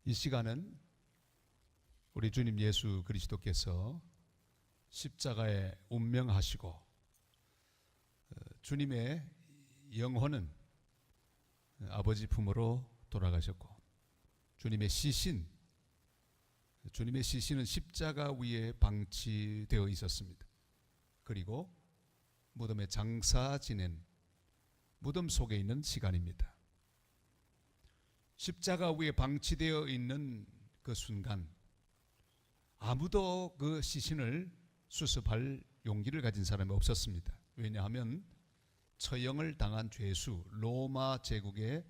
이 시간은 우리 주님 예수 그리스도께서 십자가에 운명하시고 주님의 영혼은 아버지 품으로 돌아가셨고 주님의 시신은 십자가 위에 방치되어 있었습니다. 그리고 무덤에 장사 지낸 무덤 속에 있는 시간입니다. 십자가 위에 방치되어 있는 그 순간 아무도 그 시신을 수습할 용기를 가진 사람이 없었습니다. 왜냐하면 처형을 당한 죄수, 로마 제국의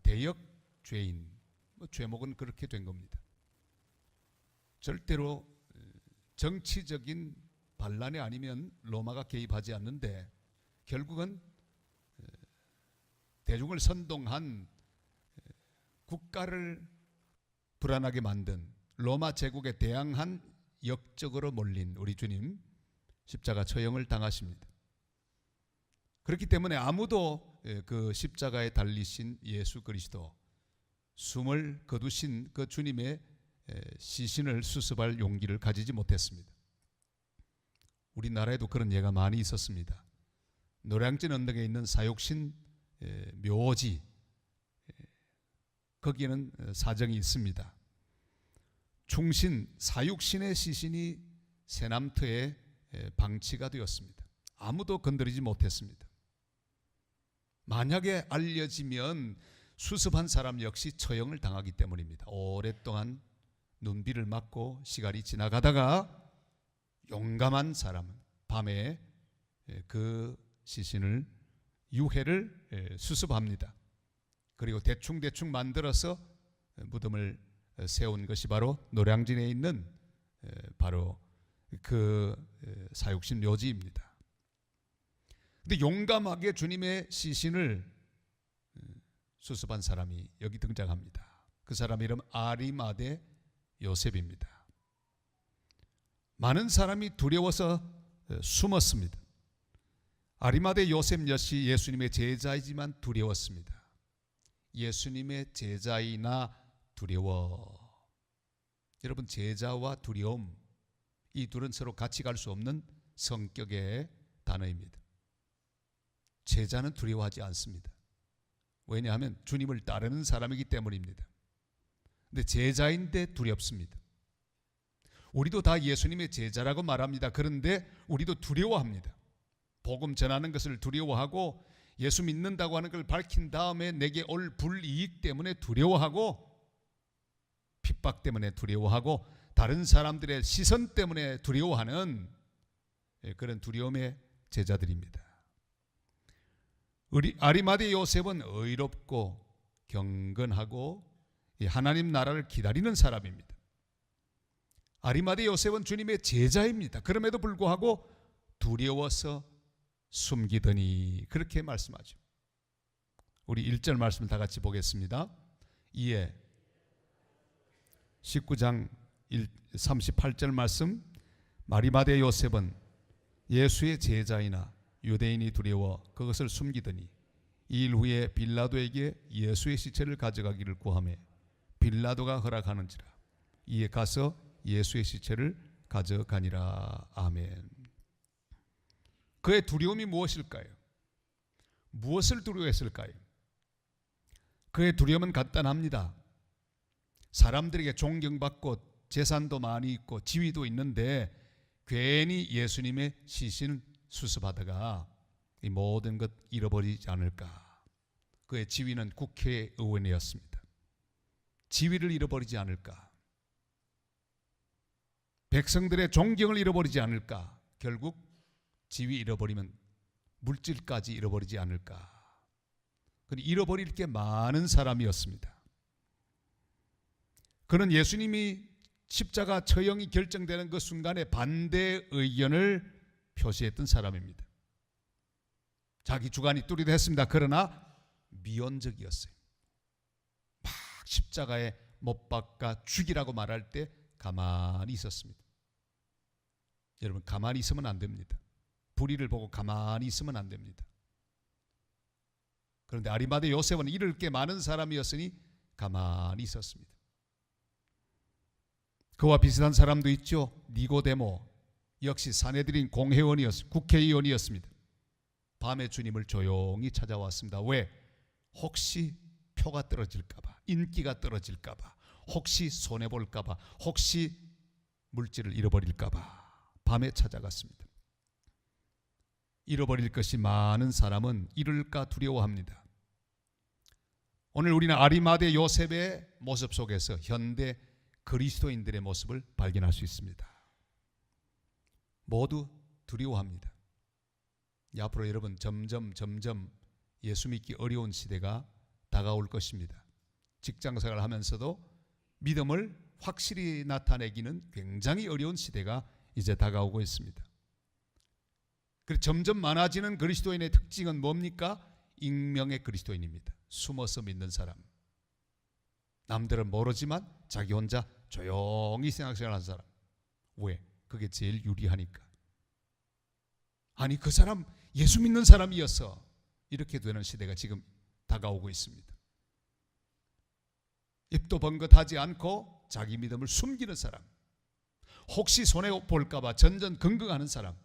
대역 죄인, 죄목은 그렇게 된 겁니다. 절대로 정치적인 반란이 아니면 로마가 개입하지 않는데 결국은 대중을 선동한 국가를 불안하게 만든 로마 제국에 대항한 역적으로 몰린 우리 주님 십자가 처형을 당하십니다. 그렇기 때문에 아무도 그 십자가에 달리신 예수 그리스도 숨을 거두신 그 주님의 시신을 수습할 용기를 가지지 못했습니다. 우리나라에도 그런 예가 많이 있었습니다. 노량진 언덕에 있는 사육신 묘지, 거기에는 사정이 있습니다. 충신 사육신의 시신이 새남터에 방치가 되었습니다. 아무도 건드리지 못했습니다. 만약에 알려지면 수습한 사람 역시 처형을 당하기 때문입니다. 오랫동안 눈비를 맞고 시간이 지나가다가 용감한 사람은 밤에 그 시신을 유해를 수습합니다. 그리고 대충 만들어서 무덤을 세운 것이 바로 노량진에 있는 바로 그 사육신 묘지입니다. 근데 용감하게 주님의 시신을 수습한 사람이 여기 등장합니다. 그 사람 이름 아리마대 요셉입니다. 많은 사람이 두려워서 숨었습니다. 아리마대 요셉 역시 예수님의 제자이지만 두려웠습니다. 예수님의 제자이나 두려워. 여러분, 제자와 두려움, 이 둘은 서로 같이 갈 수 없는 성격의 단어입니다. 제자는 두려워하지 않습니다. 왜냐하면 주님을 따르는 사람이기 때문입니다. 근데 제자인데 두렵습니다. 우리도 다 예수님의 제자라고 말합니다. 그런데 우리도 두려워합니다. 복음 전하는 것을 두려워하고 예수 믿는다고 하는 걸 밝힌 다음에 내게 올 불이익 때문에 두려워하고 핍박 때문에 두려워하고 다른 사람들의 시선 때문에 두려워하는 그런 두려움의 제자들입니다. 우리 아리마대 요셉은 의롭고 경건하고 하나님 나라를 기다리는 사람입니다. 아리마대 요셉은 주님의 제자입니다. 그럼에도 불구하고 두려워서 숨기더니 그렇게 말씀하죠. 우리 1절 말씀을 다 같이 보겠습니다. 이에 19장 38절 말씀, 아리마대 요셉은 예수의 제자이나 유대인이 두려워 그것을 숨기더니 이 일 후에 빌라도에게 예수의 시체를 가져가기를 구하매 빌라도가 허락하는지라. 이에 가서 예수의 시체를 가져가니라. 아멘. 그의 두려움이 무엇일까요? 무엇을 두려워했을까요? 그의 두려움은 간단합니다. 사람들에게 존경받고 재산도 많이 있고 지위도 있는데 괜히 예수님의 시신 수습하다가 이 모든 것 잃어버리지 않을까. 그의 지위는 국회의원이었습니다. 지위를 잃어버리지 않을까. 백성들의 존경을 잃어버리지 않을까. 결국 지위 잃어버리면 물질까지 잃어버리지 않을까. 잃어버릴 게 많은 사람이었습니다. 그는 예수님이 십자가 처형이 결정되는 그 순간에 반대 의견을 표시했던 사람입니다. 자기 주관이 뚜렷했습니다. 그러나 미온적이었어요. 막 십자가에 못 박아 죽이라고 말할 때 가만히 있었습니다. 여러분, 가만히 있으면 안 됩니다. 불의를 보고 가만히 있으면 안 됩니다. 그런데 아리마대 요셉은 잃을 게 많은 사람이었으니 가만히 있었습니다. 그와 비슷한 사람도 있죠. 니고데모, 역시 산헤드린 국회의원이었습니다. 밤에 주님을 조용히 찾아왔습니다. 왜? 혹시 표가 떨어질까 봐, 인기가 떨어질까 봐, 혹시 손해볼까 봐, 혹시 물질을 잃어버릴까 봐 밤에 찾아갔습니다. 잃어버릴 것이 많은 사람은 잃을까 두려워합니다. 오늘 우리는 아리마대 요셉의 모습 속에서 현대 그리스도인들의 모습을 발견할 수 있습니다. 모두 두려워합니다. 앞으로 여러분 점점 예수 믿기 어려운 시대가 다가올 것입니다. 직장생활을 하면서도 믿음을 확실히 나타내기는 굉장히 어려운 시대가 이제 다가오고 있습니다. 그래서 점점 많아지는 그리스도인의 특징은 뭡니까? 익명의 그리스도인입니다. 숨어서 믿는 사람. 남들은 모르지만 자기 혼자 조용히 신앙생활하는 사람. 왜? 그게 제일 유리하니까. 아니 그 사람 예수 믿는 사람이어서 이렇게 되는 시대가 지금 다가오고 있습니다. 입도 번긋하지 않고 자기 믿음을 숨기는 사람, 혹시 손해볼까 봐 전전긍긍하는 사람,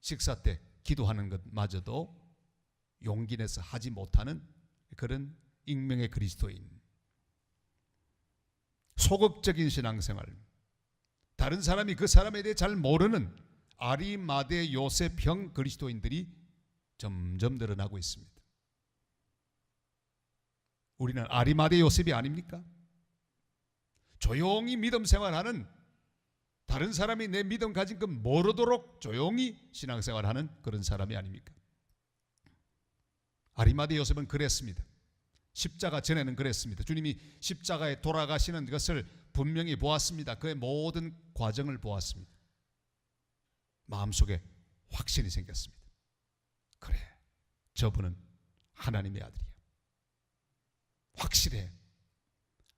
식사 때 기도하는 것마저도 용기 내서 하지 못하는 그런 익명의 그리스도인, 소극적인 신앙생활, 다른 사람이 그 사람에 대해 잘 모르는 아리마대 요셉형 그리스도인들이 점점 늘어나고 있습니다. 우리는 아리마대 요셉이 아닙니까? 조용히 믿음 생활하는, 다른 사람이 내 믿음 가진 것 모르도록 조용히 신앙생활하는 그런 사람이 아닙니까? 아리마대 요셉은 그랬습니다. 십자가 전에는 그랬습니다. 주님이 십자가에 돌아가시는 것을 분명히 보았습니다. 그의 모든 과정을 보았습니다. 마음속에 확신이 생겼습니다. 그래, 저분은 하나님의 아들이야. 확실해.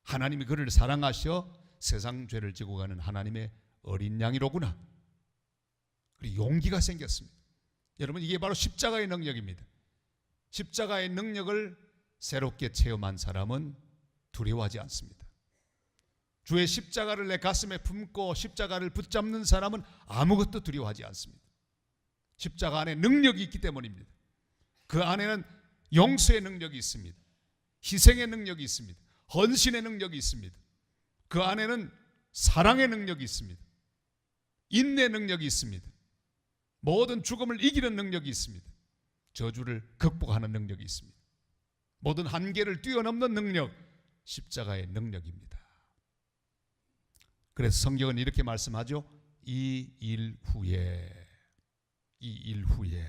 하나님이 그를 사랑하셔 세상 죄를 지고 가는 하나님의 어린 양이로구나. 그리고 용기가 생겼습니다. 여러분, 이게 바로 십자가의 능력입니다. 십자가의 능력을 새롭게 체험한 사람은 두려워하지 않습니다. 주의 십자가를 내 가슴에 품고 십자가를 붙잡는 사람은 아무것도 두려워하지 않습니다. 십자가 안에 능력이 있기 때문입니다. 그 안에는 용서의 능력이 있습니다. 희생의 능력이 있습니다. 헌신의 능력이 있습니다. 그 안에는 사랑의 능력이 있습니다. 인내 능력이 있습니다. 모든 죽음을 이기는 능력이 있습니다. 저주를 극복하는 능력이 있습니다. 모든 한계를 뛰어넘는 능력, 십자가의 능력입니다. 그래서 성경은 이렇게 말씀하죠. 이 일 후에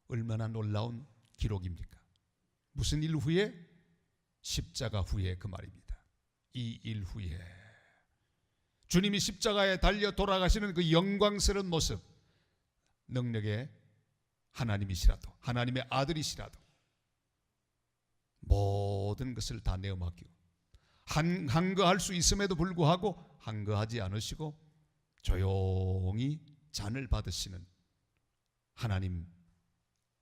얼마나 놀라운 기록입니까? 무슨 일 후에? 십자가 후에 그 말입니다. 이 일 후에 주님이 십자가에 달려 돌아가시는 그 영광스러운 모습, 능력의 하나님이시라도, 하나님의 아들이시라도 모든 것을 다 내어 맡기고 한거할 수 있음에도 불구하고 한거하지 않으시고 조용히 잔을 받으시는 하나님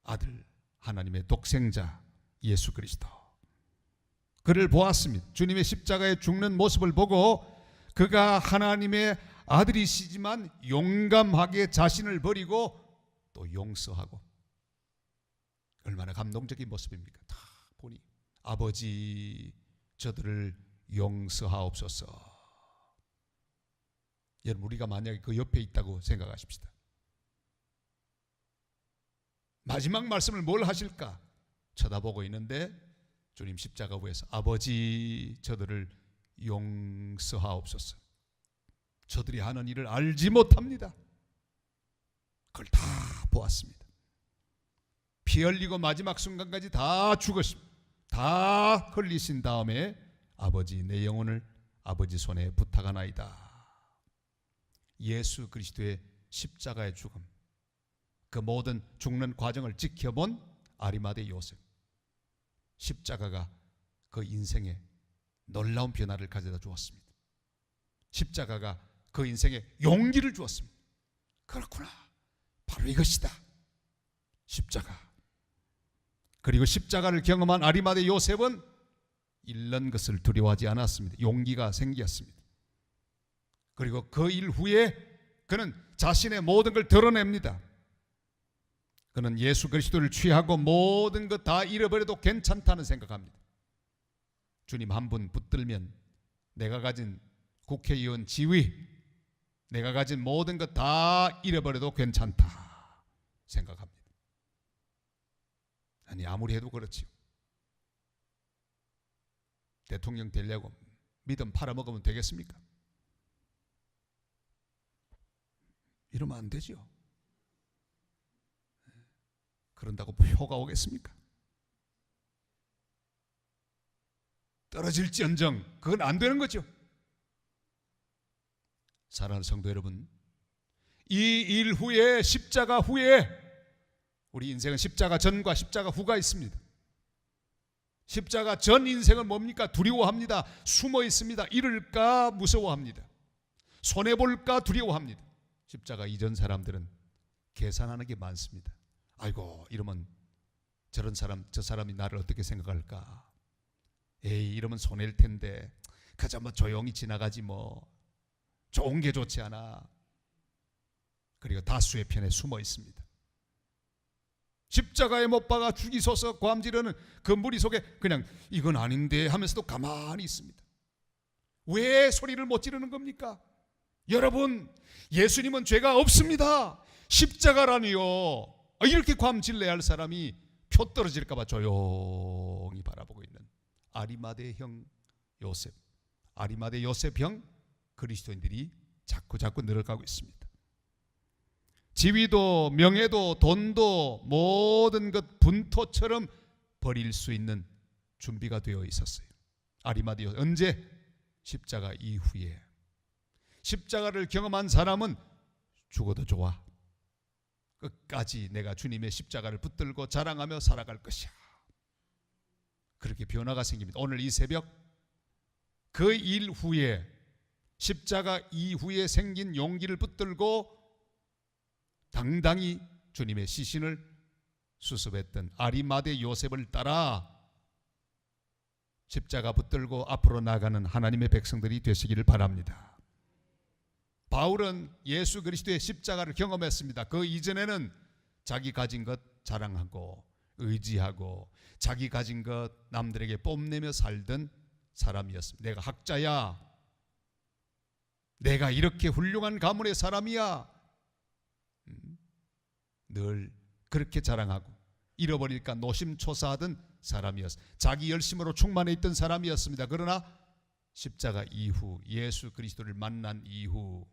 아들, 하나님의 독생자 예수 그리스도, 그를 보았습니다. 주님의 십자가에 죽는 모습을 보고 그가 하나님의 아들이시지만 용감하게 자신을 버리고 또 용서하고, 얼마나 감동적인 모습입니까? 다 보니 아버지 저들을 용서하옵소서. 여러분, 우리가 만약에 그 옆에 있다고 생각하십시다. 마지막 말씀을 뭘 하실까 쳐다보고 있는데 주님 십자가 위에서 아버지 저들을 용서하옵소서. 저들이 하는 일을 알지 못합니다. 그걸 다 보았습니다. 피 흘리고 마지막 순간까지 다 죽으십니다. 다 흘리신 다음에 아버지 내 영혼을 아버지 손에 부탁하나이다. 예수 그리스도의 십자가의 죽음, 그 모든 죽는 과정을 지켜본 아리마대 요셉, 십자가가 그 인생에 놀라운 변화를 가져다 주었습니다. 십자가가 그 인생에 용기를 주었습니다. 그렇구나, 바로 이것이다, 십자가. 그리고 십자가를 경험한 아리마대 요셉은 잃는 것을 두려워하지 않았습니다. 용기가 생겼습니다. 그리고 그 일 후에 그는 자신의 모든 걸 드러냅니다. 그는 예수 그리스도를 취하고 모든 것 다 잃어버려도 괜찮다는 생각합니다. 주님 한 분 붙들면 내가 가진 국회의원 지위, 내가 가진 모든 것 다 잃어버려도 괜찮다 생각합니다. 아니 아무리 해도 그렇지요. 대통령 되려고 믿음 팔아먹으면 되겠습니까? 이러면 안 되죠. 그런다고 표가 오겠습니까? 떨어질지언정 그건 안 되는 거죠. 사랑하는 성도 여러분, 이 일 후에, 십자가 후에, 우리 인생은 십자가 전과 십자가 후가 있습니다. 십자가 전 인생은 뭡니까? 두려워합니다. 숨어 있습니다. 잃을까 무서워합니다. 손해볼까 두려워합니다. 십자가 이전 사람들은 계산하는 게 많습니다. 아이고 이러면 저런 사람, 저 사람이 나를 어떻게 생각할까? 에이 이러면 손해일 텐데 그저 뭐 조용히 지나가지 뭐, 좋은 게 좋지 않아. 그리고 다수의 편에 숨어 있습니다. 십자가에 못 박아 죽이소서 고함지르는 그 무리 속에 그냥 이건 아닌데 하면서도 가만히 있습니다. 왜 소리를 못 지르는 겁니까? 여러분, 예수님은 죄가 없습니다. 십자가라니요. 이렇게 고함질러야 할 사람이 표 떨어질까 봐 조용히 바라보고 있는 아리마대 형 요셉, 아리마대 요셉 형 그리스도인들이 자꾸 늘어가고 있습니다. 지위도 명예도 돈도 모든 것 분토처럼 버릴 수 있는 준비가 되어 있었어요. 아리마대 요셉. 언제? 십자가 이후에. 십자가를 경험한 사람은 죽어도 좋아. 끝까지 내가 주님의 십자가를 붙들고 자랑하며 살아갈 것이야. 그렇게 변화가 생깁니다. 오늘 이 새벽 그 일 후에, 십자가 이후에 생긴 용기를 붙들고 당당히 주님의 시신을 수습했던 아리마대 요셉을 따라 십자가 붙들고 앞으로 나가는 하나님의 백성들이 되시기를 바랍니다. 바울은 예수 그리스도의 십자가를 경험했습니다. 그 이전에는 자기 가진 것 자랑하고 의지하고 자기 가진 것 남들에게 뽐내며 살던 사람이었습니다. 내가 학자야, 내가 이렇게 훌륭한 가문의 사람이야, 늘 그렇게 자랑하고 잃어버릴까 노심초사하던 사람이었습니다. 자기 열심으로 충만해 있던 사람이었습니다. 그러나 십자가 이후, 예수 그리스도를 만난 이후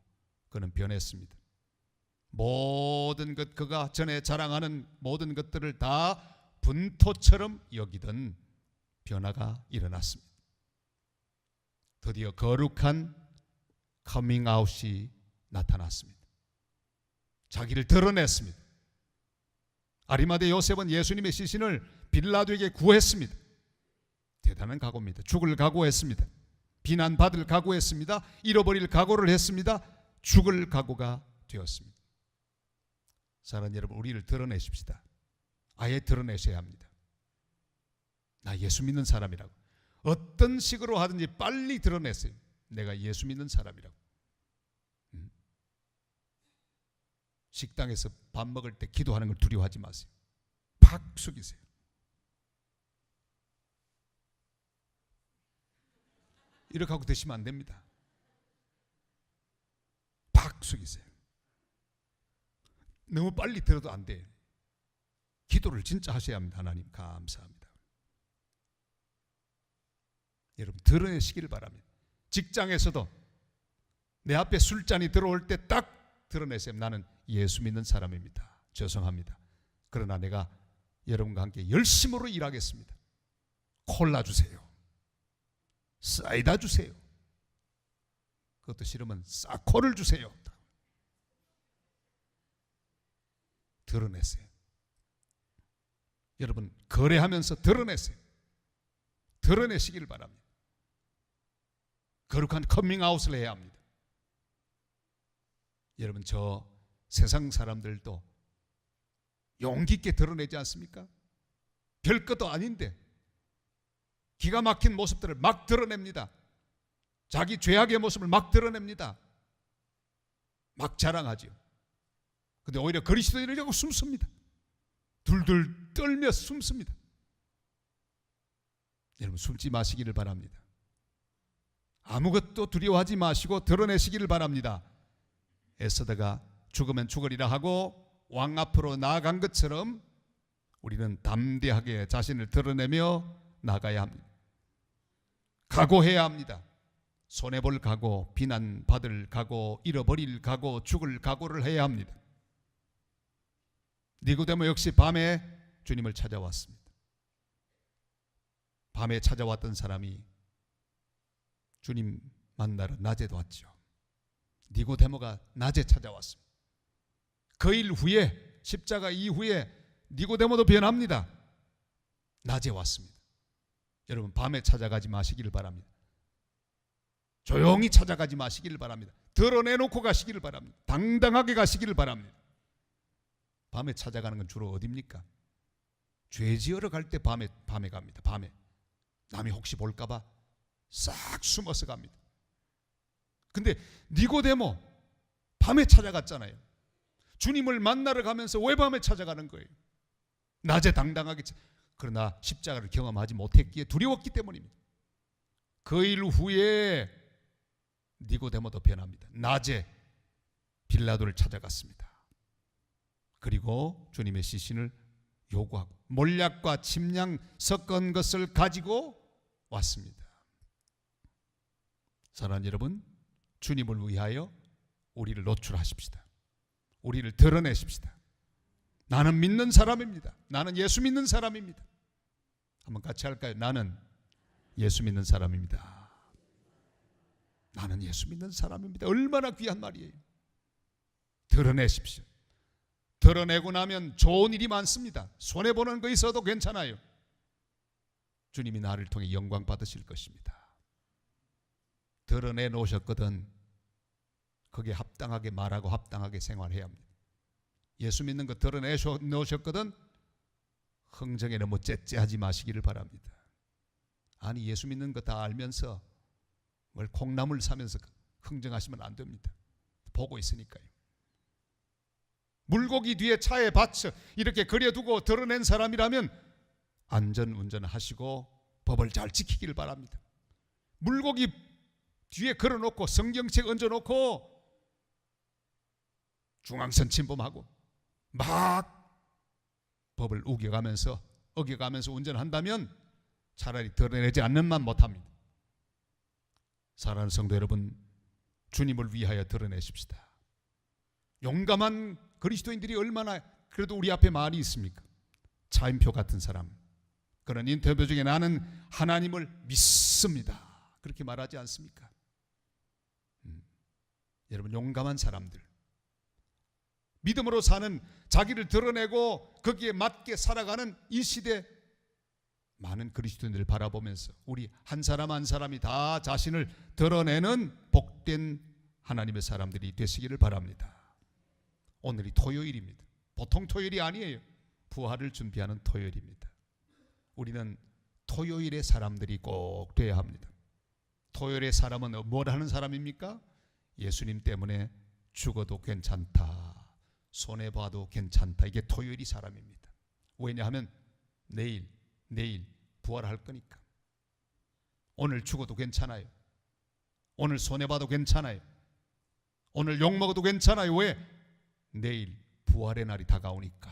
그는 변했습니다. 모든 것, 그가 전에 자랑하는 모든 것들을 다 분토처럼 여기던 변화가 일어났습니다. 드디어 거룩한 커밍아웃이 나타났습니다. 자기를 드러냈습니다. 아리마대 요셉은 예수님의 시신을 빌라도에게 구했습니다. 대단한 각오입니다. 죽을 각오했습니다. 비난받을 각오했습니다. 잃어버릴 각오를 했습니다. 죽을 각오가 되었습니다. 사랑하는 여러분, 우리를 드러내십시다. 아예 드러내셔야 합니다. 나 예수 믿는 사람이라고. 어떤 식으로 하든지 빨리 드러내세요. 내가 예수 믿는 사람이라고. 식당에서 밥 먹을 때 기도하는 걸 두려워하지 마세요. 팍 숙이세요. 이렇게 하고 드시면 안 됩니다. 팍 숙이세요. 너무 빨리 들어도 안 돼요. 기도를 진짜 하셔야 합니다. 하나님 감사합니다. 여러분 드러내시기를 바랍니다. 직장에서도 내 앞에 술잔이 들어올 때 딱 드러내세요. 나는 예수 믿는 사람입니다. 죄송합니다. 그러나 내가 여러분과 함께 열심으로 일하겠습니다. 콜라 주세요. 사이다 주세요. 그것도 싫으면 사코를 주세요. 드러내세요. 여러분 거래하면서 드러내세요. 드러내시기를 바랍니다. 거룩한 커밍아웃을 해야 합니다. 여러분 저 세상 사람들도 용기 있게 드러내지 않습니까? 별것도 아닌데 기가 막힌 모습들을 막 드러냅니다. 자기 죄악의 모습을 막 드러냅니다. 막 자랑하죠. 근데 오히려 그리스도인을 자꾸 숨습니다. 둘둘 떨며 숨습니다. 여러분, 숨지 마시기를 바랍니다. 아무것도 두려워하지 마시고 드러내시기를 바랍니다. 에스더가 죽으면 죽으리라 하고 왕 앞으로 나아간 것처럼 우리는 담대하게 자신을 드러내며 나가야 합니다. 각오해야 합니다. 손해볼 각오, 비난받을 각오, 잃어버릴 각오, 죽을 각오를 해야 합니다. 니고데모 역시 밤에 주님을 찾아왔습니다. 밤에 찾아왔던 사람이 주님 만나러 낮에도 왔죠. 니고데모가 낮에 찾아왔습니다. 그 일 후에, 십자가 이후에 니고데모도 변합니다. 낮에 왔습니다. 여러분, 밤에 찾아가지 마시기를 바랍니다. 조용히 찾아가지 마시기를 바랍니다. 드러내놓고 가시기를 바랍니다. 당당하게 가시기를 바랍니다. 밤에 찾아가는 건 주로 어디입니까? 죄 지으러 갈 때 밤에 갑니다. 밤에 남이 혹시 볼까봐 싹 숨어서 갑니다. 근데 니고데모 밤에 찾아갔잖아요. 주님을 만나러 가면서 왜 밤에 찾아가는 거예요? 낮에 당당하게. 그러나 십자가를 경험하지 못했기에 두려웠기 때문입니다. 그 일 후에 니고데모도 변합니다. 낮에 빌라도를 찾아갔습니다. 그리고 주님의 시신을 요구하고 몰약과 침량 섞은 것을 가지고 왔습니다. 사랑하는 여러분, 주님을 위하여 우리를 노출하십시다. 우리를 드러내십시다. 나는 믿는 사람입니다. 나는 예수 믿는 사람입니다. 한번 같이 할까요? 나는 예수 믿는 사람입니다. 나는 예수 믿는 사람입니다. 얼마나 귀한 말이에요. 드러내십시오. 드러내고 나면 좋은 일이 많습니다. 손해보는 거 있어도 괜찮아요. 주님이 나를 통해 영광 받으실 것입니다. 드러내 놓으셨거든 거기에 합당하게 말하고 합당하게 생활해야 합니다. 예수 믿는 거 드러내 놓으셨거든 흥정에 너무 째째하지 마시기를 바랍니다. 아니, 예수 믿는 거 다 알면서 뭘 콩나물 사면서 흥정하시면 안 됩니다. 보고 있으니까요. 물고기 뒤에 차에 받쳐 이렇게 그려두고 드러낸 사람이라면 안전운전하시고 법을 잘 지키기를 바랍니다. 물고기 뒤에 걸어놓고 성경책 얹어놓고 중앙선 침범하고 막 법을 어겨가면서 운전한다면 차라리 드러내지 않는 만 못합니다. 사랑하는 성도 여러분, 주님을 위하여 드러내십시다. 용감한 그리스도인들이 얼마나 그래도 우리 앞에 많이 있습니까? 차인표 같은 사람, 그런 인터뷰 중에 나는 하나님을 믿습니다 그렇게 말하지 않습니까? 여러분, 용감한 사람들, 믿음으로 사는, 자기를 드러내고 거기에 맞게 살아가는 이 시대 많은 그리스도인들을 바라보면서 우리 한 사람 한 사람이 다 자신을 드러내는 복된 하나님의 사람들이 되시기를 바랍니다. 오늘이 토요일입니다. 보통 토요일이 아니에요. 부활을 준비하는 토요일입니다. 우리는 토요일의 사람들이 꼭 돼야 합니다. 토요일의 사람은 뭘 하는 사람입니까? 예수님 때문에 죽어도 괜찮다, 손해봐도 괜찮다, 이게 토요일이 사람입니다. 왜냐하면 내일 부활할 거니까. 오늘 죽어도 괜찮아요. 오늘 손해봐도 괜찮아요. 오늘 욕먹어도 괜찮아요. 왜? 내일 부활의 날이 다가오니까.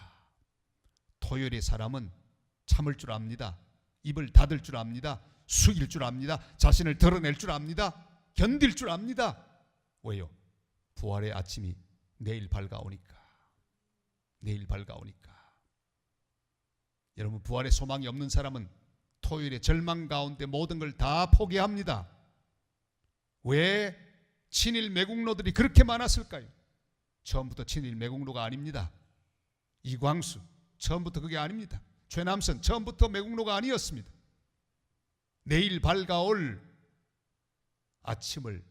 토요일의 사람은 참을 줄 압니다. 입을 닫을 줄 압니다. 숙일 줄 압니다. 자신을 드러낼 줄 압니다. 견딜 줄 압니다. 왜요? 부활의 아침이 내일 밝아오니까. 여러분, 부활의 소망이 없는 사람은 토요일에 절망 가운데 모든 걸 다 포기합니다. 왜 친일 매국노들이 그렇게 많았을까요? 처음부터 친일 매국노가 아닙니다. 이광수 처음부터 그게 아닙니다. 최남선 처음부터 매국노가 아니었습니다. 내일 밝아올 아침을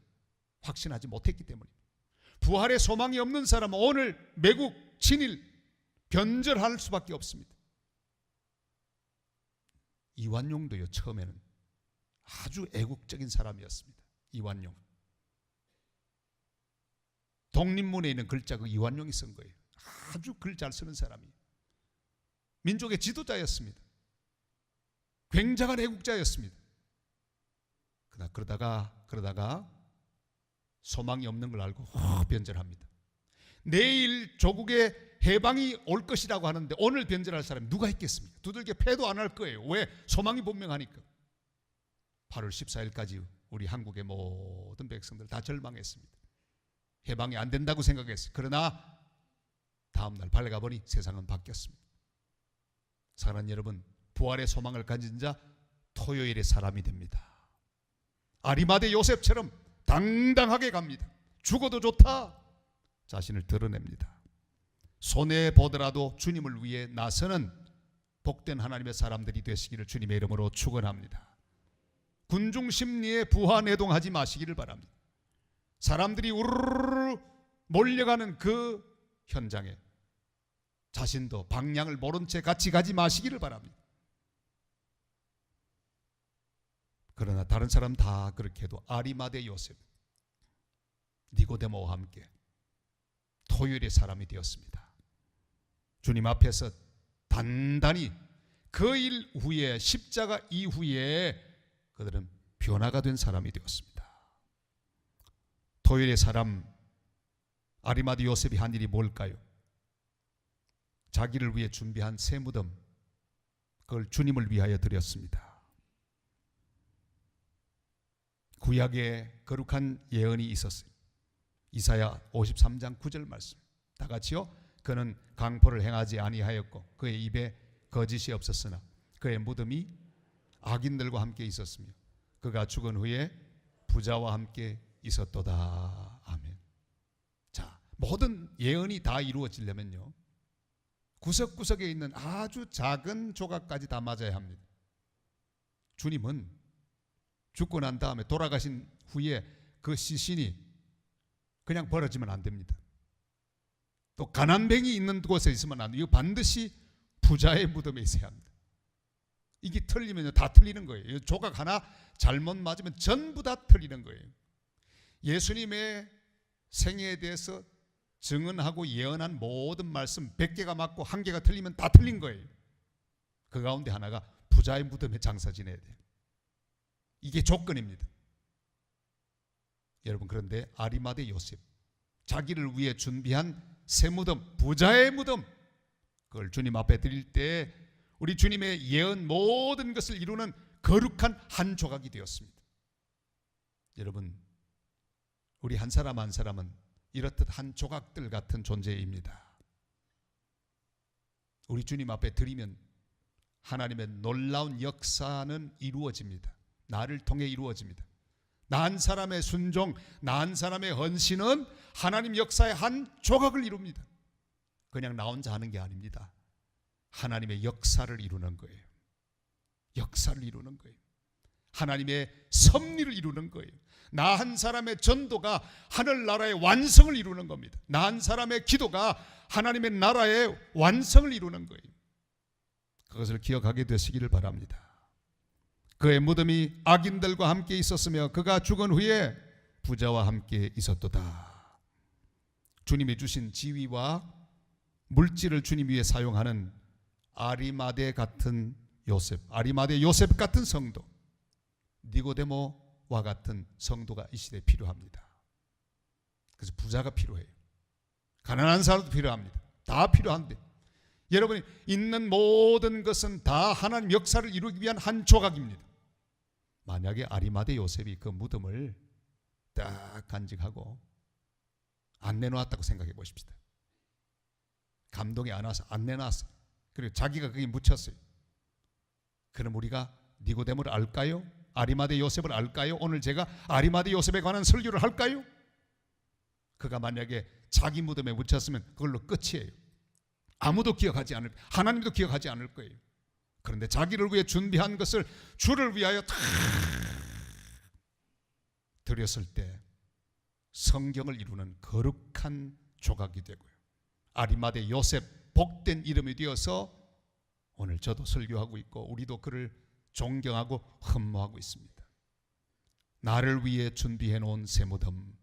확신하지 못했기 때문입니다. 부활의 소망이 없는 사람은 오늘 매국 친일 변절할 수밖에 없습니다. 이완용도요, 처음에는 아주 애국적인 사람이었습니다. 이완용. 독립문에 있는 글자 그 이완용이 쓴 거예요. 아주 글 잘 쓰는 사람이. 민족의 지도자였습니다. 굉장한 애국자였습니다. 그러다가 소망이 없는 걸 알고 변절합니다. 내일 조국의 해방이 올 것이라고 하는데 오늘 변절할 사람이 누가 있겠습니까? 두들겨 패도 안 할 거예요. 왜? 소망이 분명하니까. 8월 14일까지 우리 한국의 모든 백성들 다 절망했습니다. 해방이 안 된다고 생각했어요. 그러나 다음날 밝아보니 세상은 바뀌었습니다. 사랑하는 여러분, 부활의 소망을 가진 자 토요일의 사람이 됩니다. 아리마대 요셉처럼 당당하게 갑니다. 죽어도 좋다. 자신을 드러냅니다. 손해보더라도 주님을 위해 나서는 복된 하나님의 사람들이 되시기를 주님의 이름으로 축원합니다. 군중심리에 부하내동하지 마시기를 바랍니다. 사람들이 우르르 몰려가는 그 현장에 자신도 방향을 모른 채 같이 가지 마시기를 바랍니다. 그러나 다른 사람 다 그렇게 해도 아리마대 요셉, 니고데모와 함께 토요일의 사람이 되었습니다. 주님 앞에서 단단히 그 일 후에, 십자가 이후에 그들은 변화가 된 사람이 되었습니다. 토요일의 사람 아리마대 요셉이 한 일이 뭘까요? 자기를 위해 준비한 새 무덤, 그걸 주님을 위하여 드렸습니다. 구약에 거룩한 예언이 있었어요. 이사야 53장 9절 말씀. 다 같이요. 그는 강포를 행하지 아니하였고 그의 입에 거짓이 없었으나 그의 무덤이 악인들과 함께 있었으며 그가 죽은 후에 부자와 함께 있었도다. 아멘. 자, 모든 예언이 다 이루어지려면요, 구석구석에 있는 아주 작은 조각까지 다 맞아야 합니다. 주님은 죽고 난 다음에 돌아가신 후에 그 시신이 그냥 버려지면 안 됩니다. 또 가난뱅이 있는 곳에 있으면 안 돼요. 반드시 부자의 무덤에 있어야 합니다. 이게 틀리면요 다 틀리는 거예요. 조각 하나 잘못 맞으면 전부 다 틀리는 거예요. 예수님의 생애에 대해서 증언하고 예언한 모든 말씀 100개가 맞고 1개가 틀리면 다 틀린 거예요. 그 가운데 하나가 부자의 무덤에 장사 지내야 돼요. 이게 조건입니다. 여러분, 그런데 아리마대 요셉, 자기를 위해 준비한 새 무덤, 부자의 무덤, 그걸 주님 앞에 드릴 때 우리 주님의 예언 모든 것을 이루는 거룩한 한 조각이 되었습니다. 여러분, 우리 한 사람 한 사람은 이렇듯 한 조각들 같은 존재입니다. 우리 주님 앞에 드리면 하나님의 놀라운 역사는 이루어집니다. 나를 통해 이루어집니다. 나 한 사람의 순종, 나 한 사람의 헌신은 하나님 역사의 한 조각을 이룹니다. 그냥 나 혼자 하는 게 아닙니다. 하나님의 역사를 이루는 거예요. 역사를 이루는 거예요. 하나님의 섭리를 이루는 거예요. 나 한 사람의 전도가 하늘나라의 완성을 이루는 겁니다. 나 한 사람의 기도가 하나님의 나라의 완성을 이루는 거예요. 그것을 기억하게 되시기를 바랍니다. 그의 무덤이 악인들과 함께 있었으며 그가 죽은 후에 부자와 함께 있었도다. 주님이 주신 지위와 물질을 주님 위해 사용하는 아리마대 같은 요셉, 아리마대 요셉 같은 성도, 니고데모와 같은 성도가 이 시대에 필요합니다. 그래서 부자가 필요해요. 가난한 사람도 필요합니다. 다 필요한데 여러분이 있는 모든 것은 다 하나님 역사를 이루기 위한 한 조각입니다. 만약에 아리마대 요셉이 그 무덤을 딱 간직하고 안 내놓았다고 생각해 보십시다. 감동이 안 와서 안 내놨어요. 그리고 자기가 거기 묻혔어요. 그럼 우리가 니고데모를 알까요? 아리마대 요셉을 알까요? 오늘 제가 아리마대 요셉에 관한 설교를 할까요? 그가 만약에 자기 무덤에 묻혔으면 그걸로 끝이에요. 아무도 기억하지 않을, 하나님도 기억하지 않을 거예요. 그런데 자기를 위해 준비한 것을 주를 위하여 다 드렸을 때 성경을 이루는 거룩한 조각이 되고요. 아리마대 요셉, 복된 이름이 되어서 오늘 저도 설교하고 있고 우리도 그를 존경하고 흠모하고 있습니다. 나를 위해 준비해 놓은 새 무덤,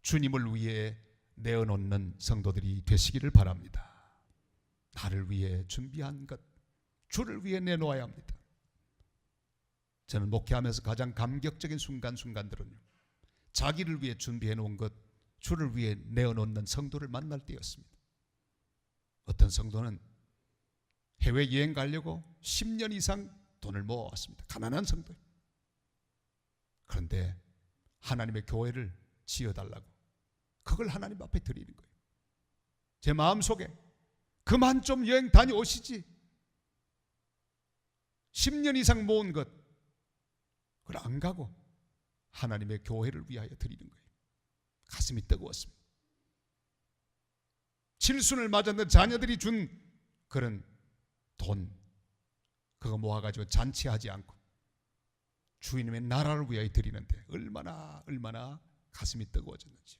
주님을 위해 내어놓는 성도들이 되시기를 바랍니다. 나를 위해 준비한 것, 주를 위해 내놓아야 합니다. 저는 목회하면서 가장 감격적인 순간들은요, 자기를 위해 준비해 놓은 것, 주를 위해 내어놓는 성도를 만날 때였습니다. 어떤 성도는 해외여행 가려고 10년 이상 돈을 모아왔습니다. 가난한 성도예요. 그런데 하나님의 교회를 지어달라고 그걸 하나님 앞에 드리는 거예요. 제 마음속에 그만 좀 여행 다녀오시지, 10년 이상 모은 것 그걸 안 가고 하나님의 교회를 위하여 드리는 거예요. 가슴이 뜨거웠습니다. 칠순을 맞았는 자녀들이 준 그런 돈, 그거 모아가지고 잔치하지 않고 주님의 나라를 위하여 드리는데 얼마나 가슴이 뜨거워졌는지.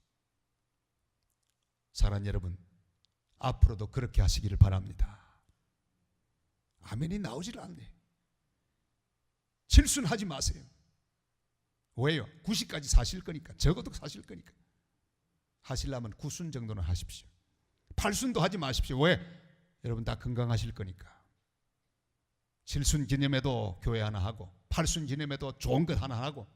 사랑하는 여러분, 앞으로도 그렇게 하시기를 바랍니다. 아멘이 나오질 않네. 칠순하지 마세요. 왜요? 90까지 사실 거니까. 적어도 사실 거니까. 하시려면 9순 정도는 하십시오. 8순도 하지 마십시오. 왜? 여러분 다 건강하실 거니까. 7순 기념에도 교회 하나 하고 8순 기념에도 좋은 것 하나 하고,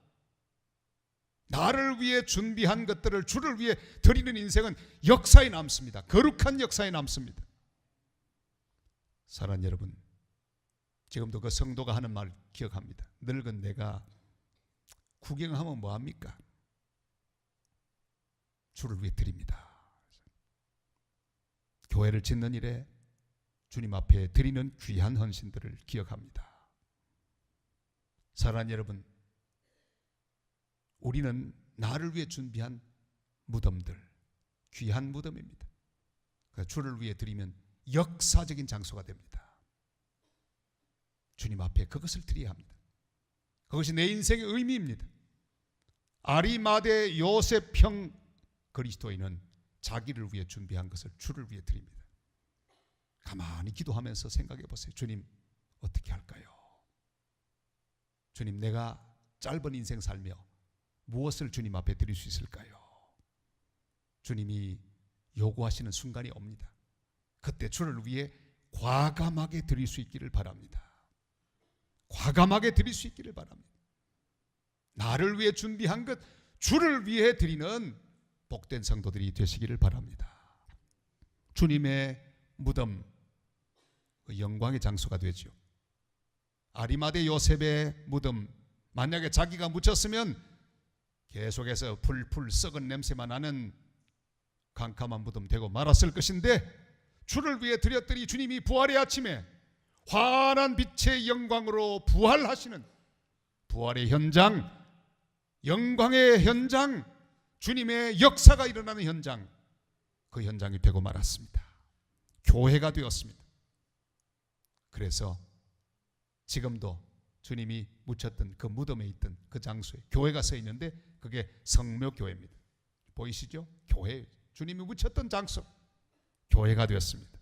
나를 위해 준비한 것들을 주를 위해 드리는 인생은 역사에 남습니다. 거룩한 역사에 남습니다. 사랑하는 여러분, 지금도 그 성도가 하는 말 기억합니다. 늙은 내가 구경하면 뭐합니까? 주를 위해 드립니다. 교회를 짓는 일에 주님 앞에 드리는 귀한 헌신들을 기억합니다. 사랑하는 여러분, 우리는 나를 위해 준비한 무덤들, 귀한 무덤입니다. 주를 위해 드리면 역사적인 장소가 됩니다. 주님 앞에 그것을 드려야 합니다. 그것이 내 인생의 의미입니다. 아리마대 요셉형 그리스도인은 자기를 위해 준비한 것을 주를 위해 드립니다. 가만히 기도하면서 생각해 보세요. 주님, 어떻게 할까요? 주님, 내가 짧은 인생 살며 무엇을 주님 앞에 드릴 수 있을까요? 주님이 요구하시는 순간이 옵니다. 그때 주를 위해 과감하게 드릴 수 있기를 바랍니다. 과감하게 드릴 수 있기를 바랍니다. 나를 위해 준비한 것, 주를 위해 드리는 복된 성도들이 되시기를 바랍니다. 주님의 무덤, 영광의 장소가 되죠. 아리마대 요셉의 무덤, 만약에 자기가 묻혔으면 계속해서 풀풀 썩은 냄새만 나는 캄캄한 무덤 되고 말았을 것인데, 주를 위해 드렸더니 주님이 부활의 아침에 환한 빛의 영광으로 부활하시는 부활의 현장, 영광의 현장, 주님의 역사가 일어나는 현장, 그 현장이 되고 말았습니다. 교회가 되었습니다. 그래서 지금도 주님이 묻혔던 그 무덤에 있던 그 장소에 교회가 서 있는데 그게 성묘교회입니다. 보이시죠? 교회, 주님이 묻혔던 장소, 교회가 되었습니다.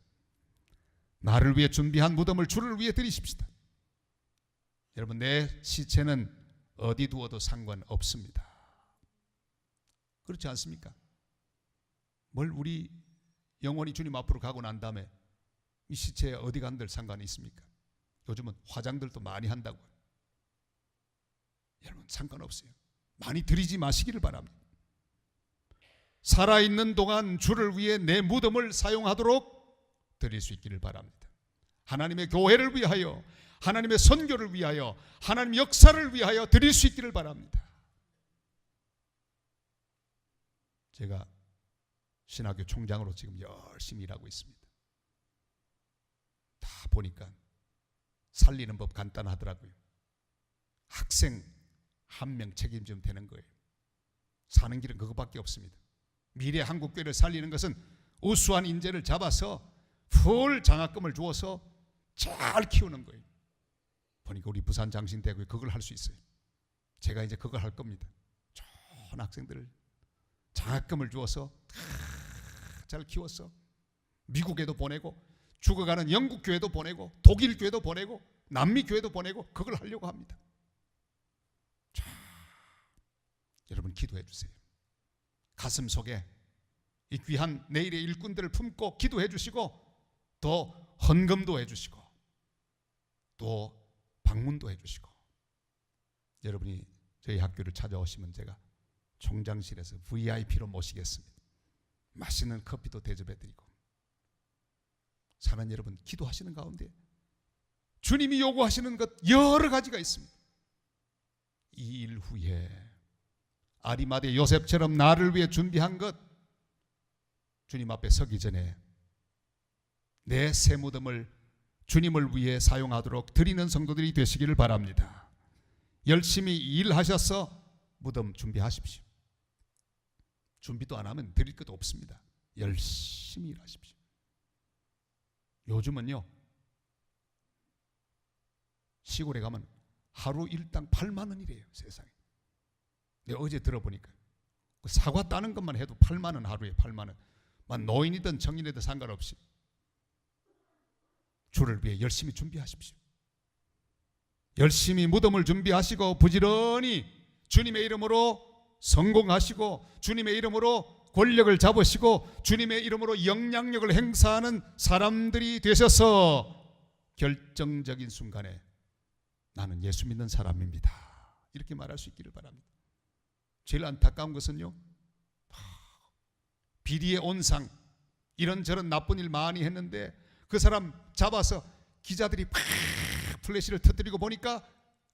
나를 위해 준비한 무덤을 주를 위해 드리십시다. 여러분, 내 시체는 어디 두어도 상관없습니다. 그렇지 않습니까? 뭘 우리 영원히 주님 앞으로 가고 난 다음에 이 시체에 어디 간들 상관이 있습니까? 요즘은 화장들도 많이 한다고요. 여러분, 상관없어요. 많이 드리지 마시기를 바랍니다. 살아있는 동안 주를 위해 내 무덤을 사용하도록 드릴 수 있기를 바랍니다. 하나님의 교회를 위하여, 하나님의 선교를 위하여, 하나님의 역사를 위하여 드릴 수 있기를 바랍니다. 제가 신학교 총장으로 지금 열심히 일하고 있습니다. 다 보니까 살리는 법 간단하더라고요. 학생 한 명 책임지면 되는 거예요. 사는 길은 그것밖에 없습니다. 미래 한국교회를 살리는 것은 우수한 인재를 잡아서 풀 장학금을 주어서 잘 키우는 거예요. 보니까 우리 부산장신대학교에 그걸 할 수 있어요. 제가 이제 그걸 할 겁니다. 좋은 학생들을 장학금을 주어서 잘 키워서 미국에도 보내고, 죽어가는 영국 교회도 보내고, 독일 교회도 보내고, 남미 교회도 보내고, 그걸 하려고 합니다. 여러분 기도해 주세요. 가슴 속에 이 귀한 내일의 일꾼들을 품고 기도해 주시고 또 헌금도 해 주시고 또 방문도 해 주시고 여러분이 저희 학교를 찾아오시면 제가 총장실에서 VIP로 모시겠습니다. 맛있는 커피도 대접해 드리고 사랑하는 여러분 기도하시는 가운데 주님이 요구하시는 것 여러 가지가 있습니다. 이 일 후에 아리마대 요셉처럼 나를 위해 준비한 것 주님 앞에 서기 전에 내 새 무덤을 주님을 위해 사용하도록 드리는 성도들이 되시기를 바랍니다. 열심히 일하셔서 무덤 준비하십시오. 준비도 안 하면 드릴 것도 없습니다. 열심히 일하십시오. 요즘은요 시골에 가면 하루 일당 8만 원이래요. 세상에. 내가 어제 들어보니까 사과 따는 것만 해도 8만 원 하루에 8만 원. 노인이든 청년이든 상관없이 주를 위해 열심히 준비하십시오. 열심히 무덤을 준비하시고 부지런히 주님의 이름으로 성공하시고 주님의 이름으로 권력을 잡으시고 주님의 이름으로 영향력을 행사하는 사람들이 되셔서 결정적인 순간에 나는 예수 믿는 사람입니다 이렇게 말할 수 있기를 바랍니다. 제일 안타까운 것은요 비리의 온상 이런저런 나쁜 일 많이 했는데 그 사람 잡아서 기자들이 팍 플래시를 터뜨리고 보니까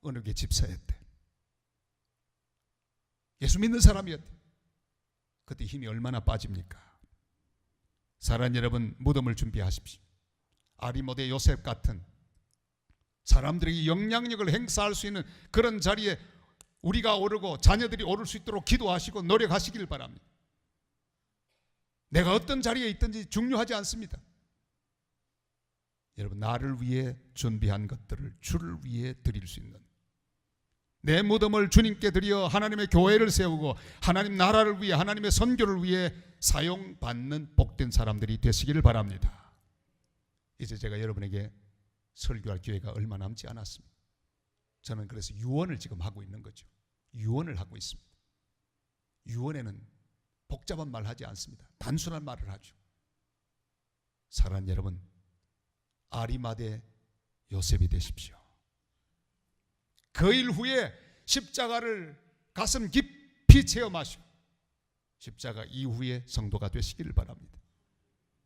어느 게 집사였대. 예수 믿는 사람이었대. 그때 힘이 얼마나 빠집니까? 사랑하는 여러분 무덤을 준비하십시오. 아리마대 요셉 같은 사람들에게 영향력을 행사할 수 있는 그런 자리에 우리가 오르고 자녀들이 오를 수 있도록 기도하시고 노력하시길 바랍니다. 내가 어떤 자리에 있든지 중요하지 않습니다. 여러분 나를 위해 준비한 것들을 주를 위해 드릴 수 있는 내 무덤을 주님께 드려 하나님의 교회를 세우고 하나님 나라를 위해 하나님의 선교를 위해 사용받는 복된 사람들이 되시기를 바랍니다. 이제 제가 여러분에게 설교할 기회가 얼마 남지 않았습니다. 저는 그래서 유언을 지금 하고 있는 거죠. 유언을 하고 있습니다. 유언에는 복잡한 말 하지 않습니다. 단순한 말을 하죠. 사랑하는 여러분 아리마대 요셉이 되십시오. 그 일 후에 십자가를 가슴 깊이 체험하시고 십자가 이후에 성도가 되시기를 바랍니다.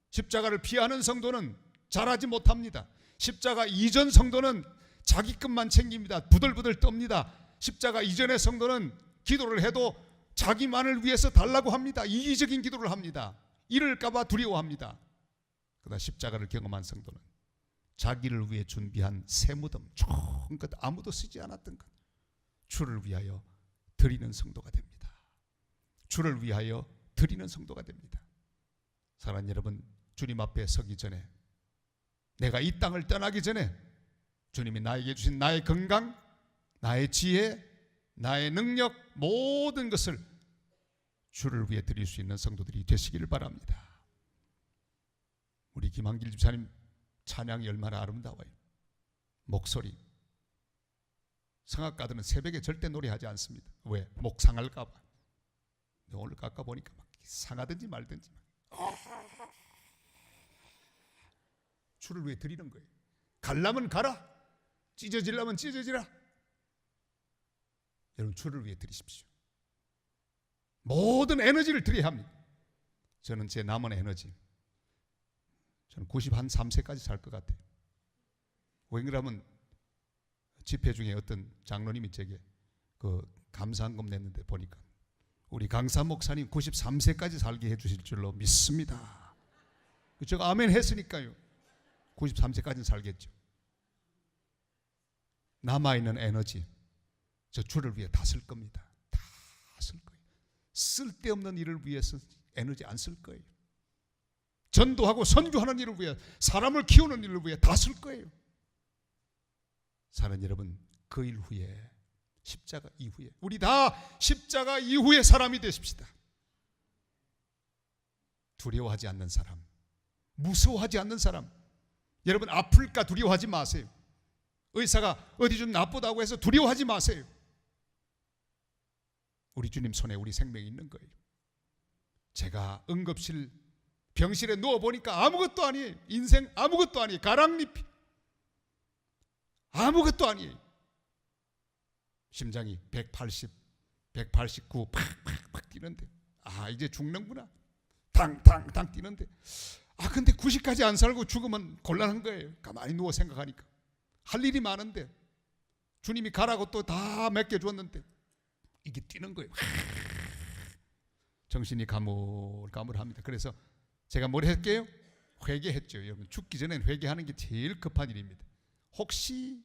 십자가를 피하는 성도는 잘하지 못합니다. 십자가 이전 성도는 자기 것만 챙깁니다. 부들부들 떱니다. 십자가 이전의 성도는 기도를 해도 자기만을 위해서 달라고 합니다. 이기적인 기도를 합니다. 이럴까봐 두려워합니다. 그러나 십자가를 경험한 성도는 자기를 위해 준비한 새 무덤 좋은 것 아무도 쓰지 않았던 것 주를 위하여 드리는 성도가 됩니다. 주를 위하여 드리는 성도가 됩니다. 사랑하는 여러분 주님 앞에 서기 전에 내가 이 땅을 떠나기 전에 주님이 나에게 주신 나의 건강, 나의 지혜, 나의 능력 모든 것을 주를 위해 드릴 수 있는 성도들이 되시기를 바랍니다. 우리 김한길 집사님 찬양이 얼마나 아름다워요. 목소리. 성악가들은 새벽에 절대 노래하지 않습니다. 왜? 목 상할까 봐. 오늘 깎아보니까 막 상하든지 말든지 주를 위해 드리는 거예요. 갈라면 가라, 찢어지려면 찢어지라. 여러분 주를 위해 드리십시오. 모든 에너지를 드려야 합니다. 저는 제 남은 에너지 저는 93세까지 살 것 같아요. 왜 그러면 집회 중에 어떤 장로님이 제게 그 감사한금 냈는데 보니까 우리 강사 목사님 93세까지 살게 해주실 줄로 믿습니다. 제가 아멘 했으니까요. 93세까지는 살겠죠. 남아있는 에너지 저 주를 위해 다 쓸 겁니다. 다 쓸 거예요. 쓸데없는 일을 위해서 에너지 안 쓸 거예요. 전도하고 선교하는 일을 위해 사람을 키우는 일을 위해 다 쓸 거예요. 사랑하는 여러분 그 일 후에 십자가 이후에 우리 다 십자가 이후의 사람이 되십시다. 두려워하지 않는 사람, 무서워하지 않는 사람. 여러분 아플까 두려워하지 마세요. 의사가 어디 좀 나쁘다고 해서 두려워하지 마세요. 우리 주님 손에 우리 생명이 있는 거예요. 제가 응급실 병실에 누워보니까 아무것도 아니에요. 인생 아무것도 아니에요. 가랑잎이 아무것도 아니에요. 심장이 180, 189 팍팍팍 뛰는데 이제 죽는구나. 탕탕탕 뛰는데 근데 90까지 안 살고 죽으면 곤란한 거예요. 가만히 누워 생각하니까 할 일이 많은데 주님이 가라고 또 다 맡겨줬는데 이게 뛰는 거예요. 정신이 가물가물합니다. 그래서 제가 뭘 했게요? 회개했죠. 여러분, 죽기 전엔 회개하는 게 제일 급한 일입니다. 혹시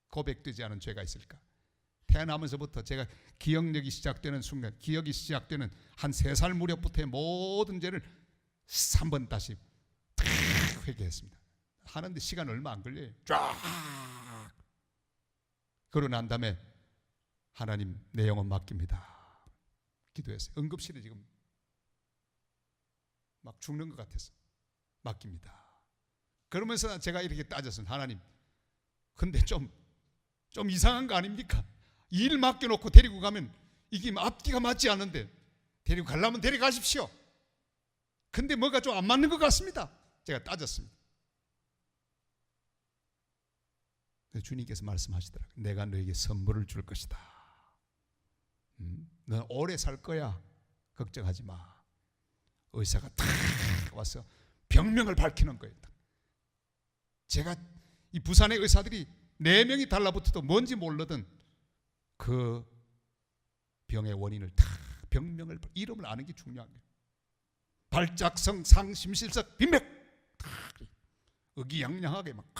고백되지 않은 죄가 있을까? 태어나면서부터 제가 기억력이 시작되는 순간, 기억이 시작되는 한 3살 무렵부터의 모든 죄를 3번 다시 회개했습니다. 하는데 시간 얼마 안 걸려요. 쫙. 그러고 난 다음에 하나님, 내 영혼 맡깁니다. 기도했어요. 응급실에 지금 막 죽는 것 같아서 맡깁니다. 그러면서 제가 이렇게 따졌습니다. 하나님, 근데 좀 이상한 거 아닙니까? 일 맡겨놓고 데리고 가면 이게 앞뒤가 맞지 않는데 데리고 가려면 데려가십시오. 근데 뭐가 좀 안 맞는 것 같습니다. 제가 따졌습니다. 주님께서 말씀하시더라고요. 내가 너에게 선물을 줄 것이다. 넌 오래 살 거야. 걱정하지 마. 의사가 탁 와서 병명을 밝히는 거예요. 제가 이 부산의 의사들이 4명이 달라붙어도 뭔지 모르던 그 병의 원인을 다 병명을 이름을 아는 게 중요한 거예요. 발작성 상심실석 빈맥 의기양양하게 막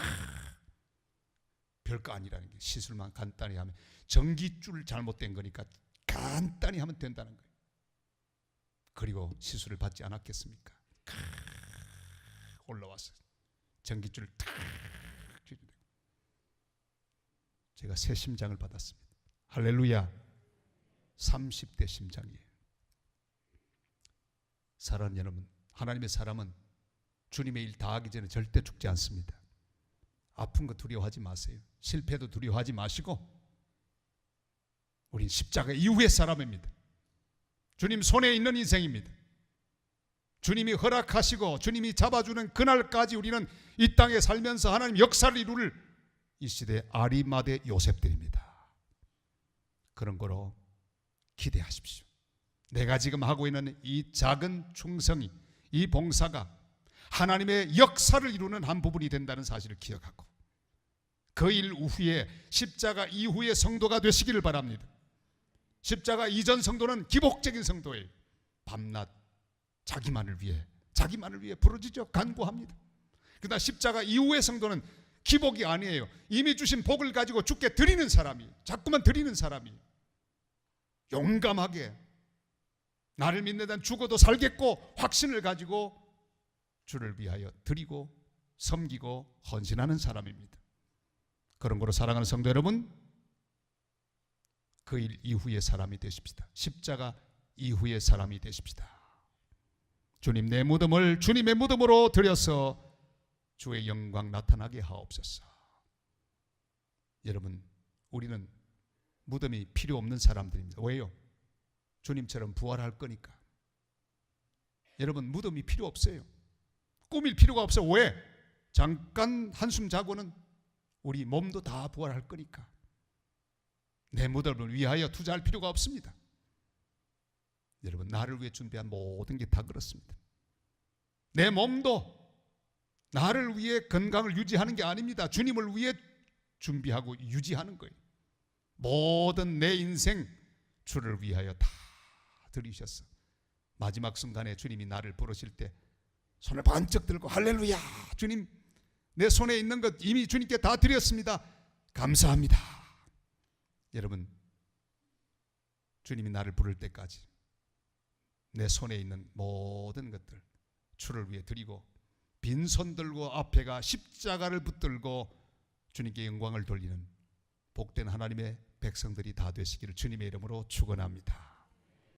별거 아니라는 게 시술만 간단히 하면 전기줄 잘못된 거니까 간단히 하면 된다는 거예요. 그리고 시술을 받지 않았겠습니까? 올라왔어요. 전기줄을 탁 제가 새 심장을 받았습니다. 할렐루야. 30대 심장이에요. 사랑하는 여러분, 하나님의 사람은 주님의 일 다하기 전에 절대 죽지 않습니다. 아픈 거 두려워하지 마세요. 실패도 두려워하지 마시고 우린 십자가 이후의 사람입니다. 주님 손에 있는 인생입니다. 주님이 허락하시고 주님이 잡아주는 그날까지 우리는 이 땅에 살면서 하나님 역사를 이룰 이 시대의 아리마대 요셉들입니다. 그런 거로 기대하십시오. 내가 지금 하고 있는 이 작은 충성이, 이 봉사가 하나님의 역사를 이루는 한 부분이 된다는 사실을 기억하고 그 일 후에 십자가 이후의 성도가 되시기를 바랍니다. 십자가 이전 성도는 기복적인 성도예요. 밤낮 자기만을 위해 부르짖어 간구합니다. 그러나 십자가 이후의 성도는 기복이 아니에요. 이미 주신 복을 가지고 주께 드리는 사람이에요. 자꾸만 드리는 사람이에요. 용감하게 나를 믿는 한 죽어도 살겠고 확신을 가지고 주를 위하여 드리고 섬기고 헌신하는 사람입니다. 그런 거로 사랑하는 성도 여러분, 그 일 이후의 사람이 되십시다. 십자가 이후의 사람이 되십시다. 주님, 내 무덤을 주님의 무덤으로 들여서 주의 영광 나타나게 하옵소서. 여러분, 우리는 무덤이 필요 없는 사람들입니다. 왜요? 주님처럼 부활할 거니까. 여러분, 무덤이 필요 없어요. 꾸밀 필요가 없어. 왜? 잠깐 한숨 자고는 우리 몸도 다 부활할 거니까. 내 무덤을 위하여 투자할 필요가 없습니다. 여러분, 나를 위해 준비한 모든 게 다 그렇습니다. 내 몸도 나를 위해 건강을 유지하는 게 아닙니다. 주님을 위해 준비하고 유지하는 거예요. 모든 내 인생 주를 위하여 다 드리셨어. 마지막 순간에 주님이 나를 부르실 때 손을 반짝 들고 할렐루야, 주님 내 손에 있는 것 이미 주님께 다 드렸습니다. 감사합니다. 여러분, 주님이 나를 부를 때까지 내 손에 있는 모든 것들 주를 위해 드리고 빈손 들고 앞에가 십자가를 붙들고 주님께 영광을 돌리는 복된 하나님의 백성들이 다 되시기를 주님의 이름으로 축원합니다.